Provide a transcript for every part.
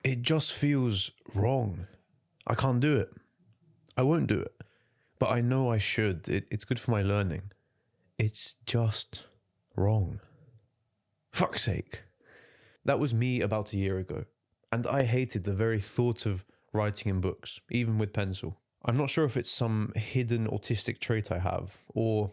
it just feels wrong. I can't do it. I won't do it. But I know I should. It's good for my learning. It's just wrong. Fuck's sake. That was me about a year ago. And I hated the very thought of writing in books, even with pencil. I'm not sure if it's some hidden autistic trait I have, or,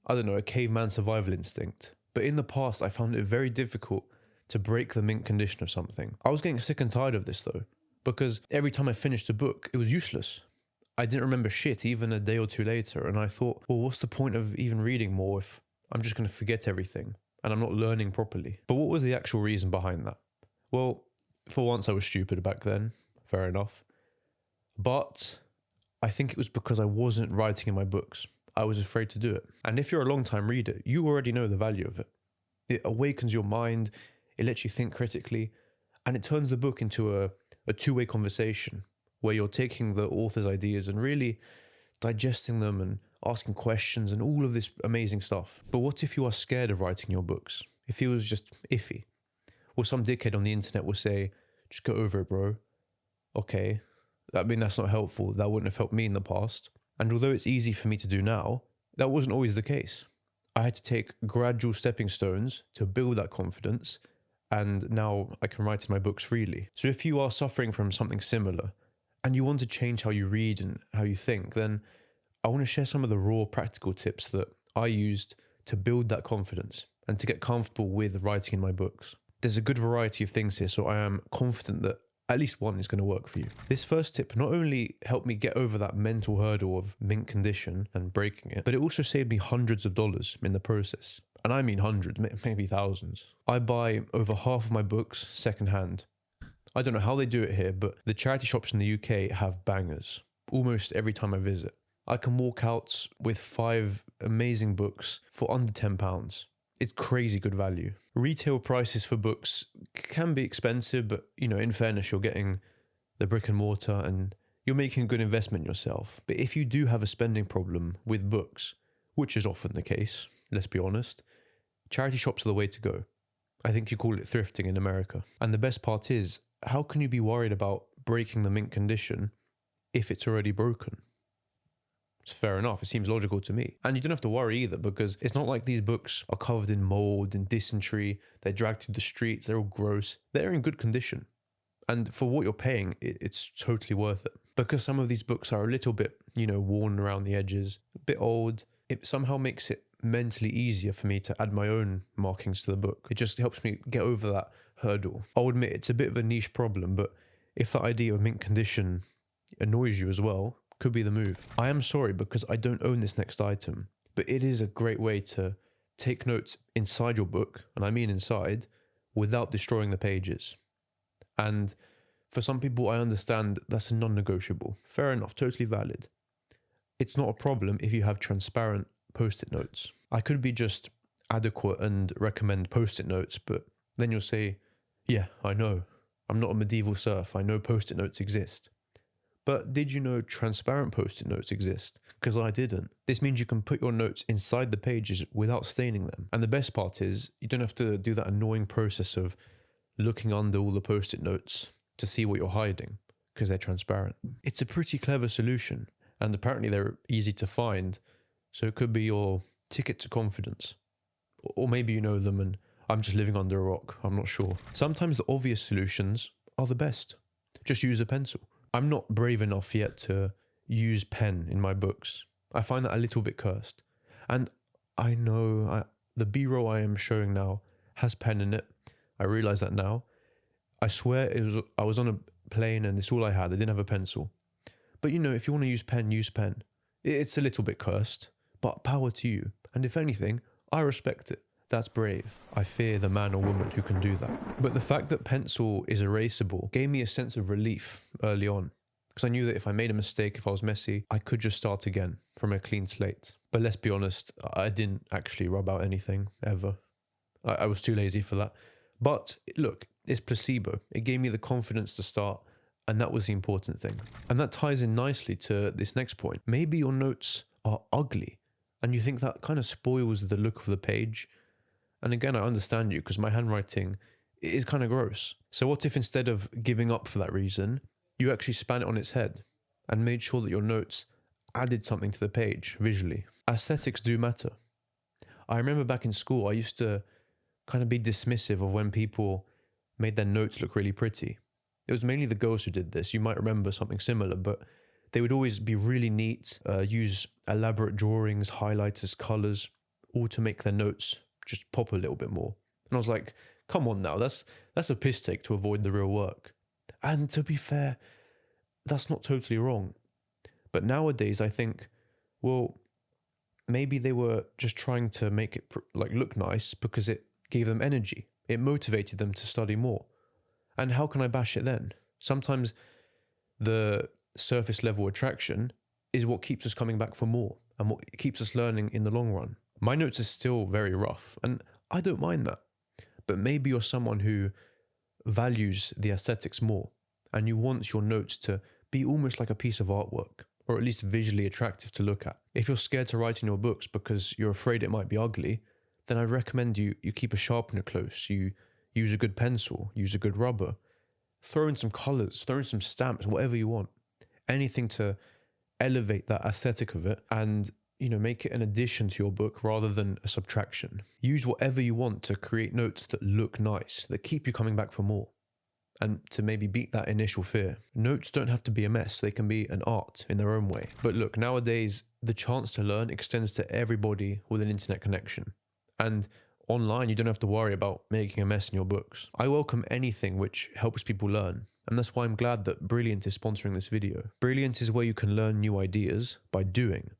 I don't know, a caveman survival instinct. But in the past, I found it very difficult to break the mint condition of something. I was getting sick and tired of this though, because every time I finished a book, it was useless. I didn't remember shit even a day or two later, and I thought, well, what's the point of even reading more if I'm just going to forget everything and I'm not learning properly? But what was the actual reason behind that? Well, for once I was stupid back then, fair enough. But I think it was because I wasn't writing in my books. I was afraid to do it. And if you're a long-time reader, you already know the value of it. It awakens your mind, it lets you think critically, and it turns the book into a two-way conversation where you're taking the author's ideas and really digesting them and asking questions and all of this amazing stuff. But what if you are scared of writing your books? If it was just iffy? Or some dickhead on the internet will say, just go over it, bro. Okay, I mean, that's not helpful. That wouldn't have helped me in the past. And although it's easy for me to do now, that wasn't always the case. I had to take gradual stepping stones to build that confidence, and now I can write in my books freely. So if you are suffering from something similar, and you want to change how you read and how you think, then I want to share some of the raw practical tips that I used to build that confidence and to get comfortable with writing in my books. There's a good variety of things here, so I am confident that at least one is going to work for you. This first tip not only helped me get over that mental hurdle of mint condition and breaking it, but it also saved me hundreds of dollars in the process. And I mean hundreds, maybe thousands. I buy over half of my books secondhand. I don't know how they do it here, but the charity shops in the UK have bangers almost every time I visit. I can walk out with 5 amazing books for under £10. It's crazy good value. Retail prices for books can be expensive, but in fairness, you're getting the brick and mortar and you're making a good investment yourself. But if you do have a spending problem with books, which is often the case, let's be honest, charity shops are the way to go. I think you call it thrifting in America. And the best part is, how can you be worried about breaking the mint condition if it's already broken? It's fair enough. It seems logical to me. And you don't have to worry either, because it's not like these books are covered in mold and dysentery. They're dragged through the streets. They're all gross. They're in good condition. And for what you're paying, it's totally worth it. Because some of these books are a little bit, worn around the edges, a bit old. It somehow makes it mentally easier for me to add my own markings to the book. It just helps me get over that hurdle. I'll admit it's a bit of a niche problem, but if the idea of mint condition annoys you as well, could be the move. I am sorry because I don't own this next item, but it is a great way to take notes inside your book, and I mean inside, without destroying the pages. And for some people, I understand that's a non-negotiable. Fair enough, totally valid. It's not a problem if you have transparent post-it notes. I could be just adequate and recommend post-it notes, but then you'll say, yeah, I know. I'm not a medieval serf. I know post-it notes exist. But did you know transparent post-it notes exist? Because I didn't. This means you can put your notes inside the pages without staining them. And the best part is, you don't have to do that annoying process of looking under all the post-it notes to see what you're hiding, because they're transparent. It's a pretty clever solution, and apparently they're easy to find, so it could be your ticket to confidence. Or maybe you know them and I'm just living under a rock, I'm not sure. Sometimes the obvious solutions are the best. Just use a pencil. I'm not brave enough yet to use pen in my books. I find that a little bit cursed. And I know the B-roll I am showing now has pen in it. I realise that now. I swear I was on a plane and it's all I had. I didn't have a pencil. But if you want to use pen, use pen. It's a little bit cursed, but power to you. And if anything, I respect it. That's brave. I fear the man or woman who can do that. But the fact that pencil is erasable gave me a sense of relief early on, because I knew that if I made a mistake, if I was messy, I could just start again from a clean slate. But let's be honest, I didn't actually rub out anything ever. I was too lazy for that. But look, it's placebo. It gave me the confidence to start, and that was the important thing. And that ties in nicely to this next point. Maybe your notes are ugly, and you think that kind of spoils the look of the page. And again, I understand you, because my handwriting it is kind of gross. So what if instead of giving up for that reason, you actually span it on its head and made sure that your notes added something to the page visually? Aesthetics do matter. I remember back in school, I used to kind of be dismissive of when people made their notes look really pretty. It was mainly the girls who did this. You might remember something similar, but they would always be really neat, use elaborate drawings, highlighters, colors, all to make their notes just pop a little bit more. And I was like, come on now, that's a piss take to avoid the real work. And to be fair, that's not totally wrong. But nowadays I think, well, maybe they were just trying to make it look nice because it gave them energy. It motivated them to study more. And how can I bash it then? Sometimes the surface level attraction is what keeps us coming back for more and what keeps us learning in the long run. My notes are still very rough and I don't mind that. But maybe you're someone who values the aesthetics more and you want your notes to be almost like a piece of artwork, or at least visually attractive to look at. If you're scared to write in your books because you're afraid it might be ugly, then I'd recommend you keep a sharpener close, you use a good pencil, use a good rubber, throw in some colors, throw in some stamps, whatever you want. Anything to elevate that aesthetic of it and, make it an addition to your book rather than a subtraction. Use whatever you want to create notes that look nice, that keep you coming back for more, and to maybe beat that initial fear. Notes don't have to be a mess. They can be an art in their own way. But look, nowadays, the chance to learn extends to everybody with an internet connection. And online, you don't have to worry about making a mess in your books. I welcome anything which helps people learn. And that's why I'm glad that Brilliant is sponsoring this video. Brilliant is where you can learn new ideas by doing.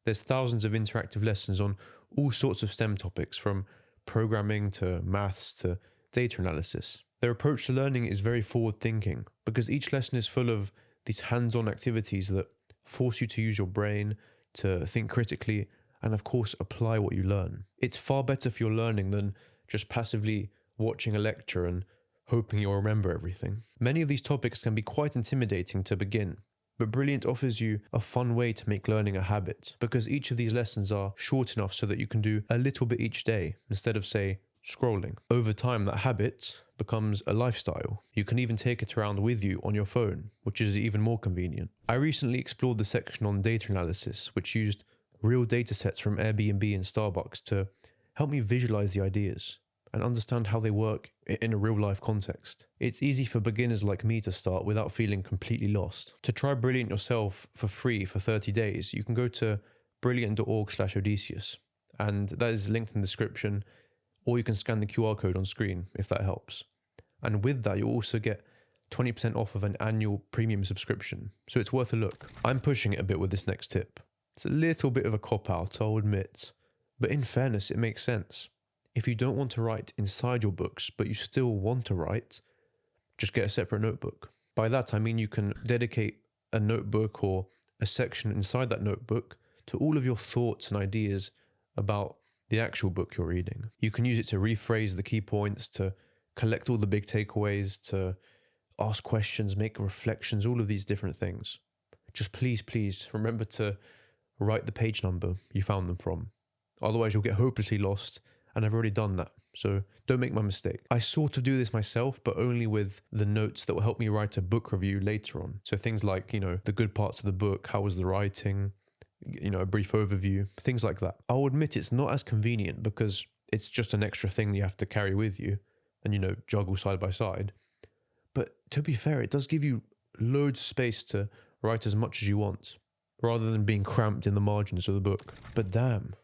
There's thousands of interactive lessons on all sorts of STEM topics, from programming to maths to data analysis. Their approach to learning is very forward-thinking because each lesson is full of these hands-on activities that force you to use your brain, to think critically, and of course apply what you learn. It's far better for your learning than just passively watching a lecture and hoping you'll remember everything. Many of these topics can be quite intimidating to begin, but Brilliant offers you a fun way to make learning a habit because each of these lessons are short enough so that you can do a little bit each day instead of, say, scrolling. Over time, that habit becomes a lifestyle. You can even take it around with you on your phone, which is even more convenient. I recently explored the section on data analysis, which used real data sets from Airbnb and Starbucks to help me visualize the ideas and understand how they work in a real life context. It's easy for beginners like me to start without feeling completely lost. To try Brilliant yourself for free for 30 days, you can go to brilliant.org/Odysseus, and that is linked in the description, or you can scan the QR code on screen if that helps. And with that, you'll also get 20% off of an annual premium subscription, so it's worth a look. I'm pushing it a bit with this next tip. It's a little bit of a cop-out, I'll admit, but in fairness, it makes sense. If you don't want to write inside your books, but you still want to write, just get a separate notebook. By that, I mean you can dedicate a notebook or a section inside that notebook to all of your thoughts and ideas about the actual book you're reading. You can use it to rephrase the key points, to collect all the big takeaways, to ask questions, make reflections, all of these different things. Just please remember to write the page number you found them from. Otherwise you'll get hopelessly lost, and I've already done that, so don't make my mistake. I sort of do this myself, but only with the notes that will help me write a book review later on. So things like, the good parts of the book, how was the writing, a brief overview, things like that. I'll admit it's not as convenient because it's just an extra thing you have to carry with you and, juggle side by side. But to be fair, it does give you loads of space to write as much as you want, rather than being cramped in the margins of the book. But damn,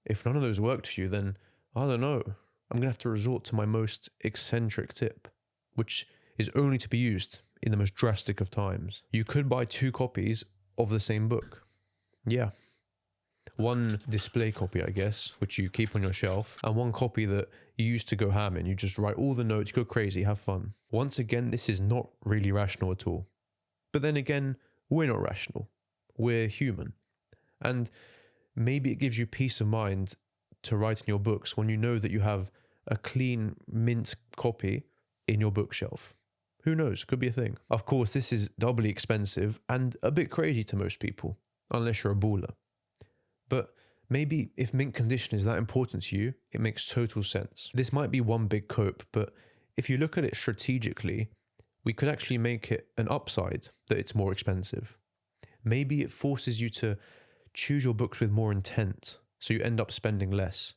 if none of those worked for you, then I don't know. I'm going to have to resort to my most eccentric tip, which is only to be used in the most drastic of times. You could buy 2 copies of the same book. Yeah. One display copy, I guess, which you keep on your shelf, and one copy that you use to go ham in. You just write all the notes, go crazy, have fun. Once again, this is not really rational at all. But then again, we're not rational. We're human. And maybe it gives you peace of mind to write in your books when you know that you have a clean mint copy in your bookshelf. Who knows? Could be a thing. Of course, this is doubly expensive and a bit crazy to most people, unless you're a baller. But maybe if mint condition is that important to you, it makes total sense. This might be one big cope, but if you look at it strategically, we could actually make it an upside that it's more expensive. Maybe it forces you to choose your books with more intent, so you end up spending less.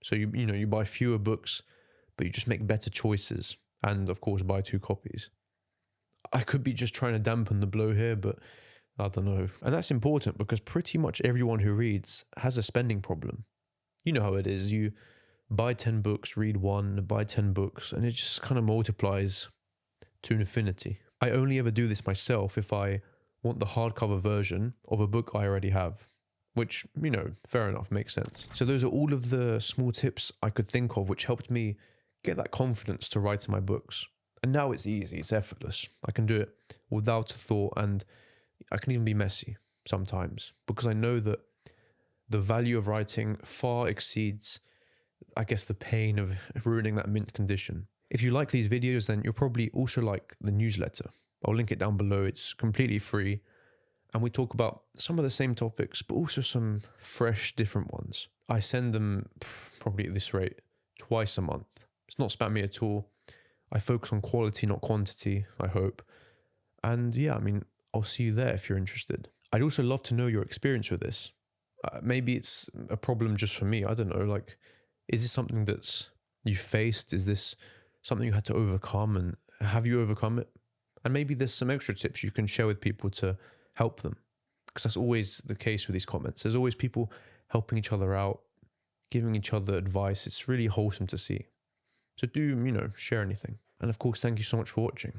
So you buy fewer books, but you just make better choices, and of course buy 2 copies. I could be just trying to dampen the blow here, but I don't know. And that's important because pretty much everyone who reads has a spending problem. You know how it is. You buy 10 books, read 1, buy 10 books, and it just kind of multiplies to infinity. I only ever do this myself if I want the hardcover version of a book I already have, which, fair enough, makes sense. So those are all of the small tips I could think of which helped me get that confidence to write my books. And now it's easy, it's effortless. I can do it without a thought, and I can even be messy sometimes because I know that the value of writing far exceeds, I guess, the pain of ruining that mint condition. If you like these videos, then you'll probably also like the newsletter. I'll link it down below. It's completely free. And we talk about some of the same topics, but also some fresh, different ones. I send them probably at this rate twice a month. It's not spammy at all. I focus on quality, not quantity, I hope. And yeah, I'll see you there if you're interested. I'd also love to know your experience with this. Maybe it's a problem just for me. I don't know. Like, is this something that's you faced? Is this something you had to overcome? And have you overcome it? And maybe there's some extra tips you can share with people to help them. Because that's always the case with these comments. There's always people helping each other out, giving each other advice. It's really wholesome to see. So do, share anything. And of course, thank you so much for watching.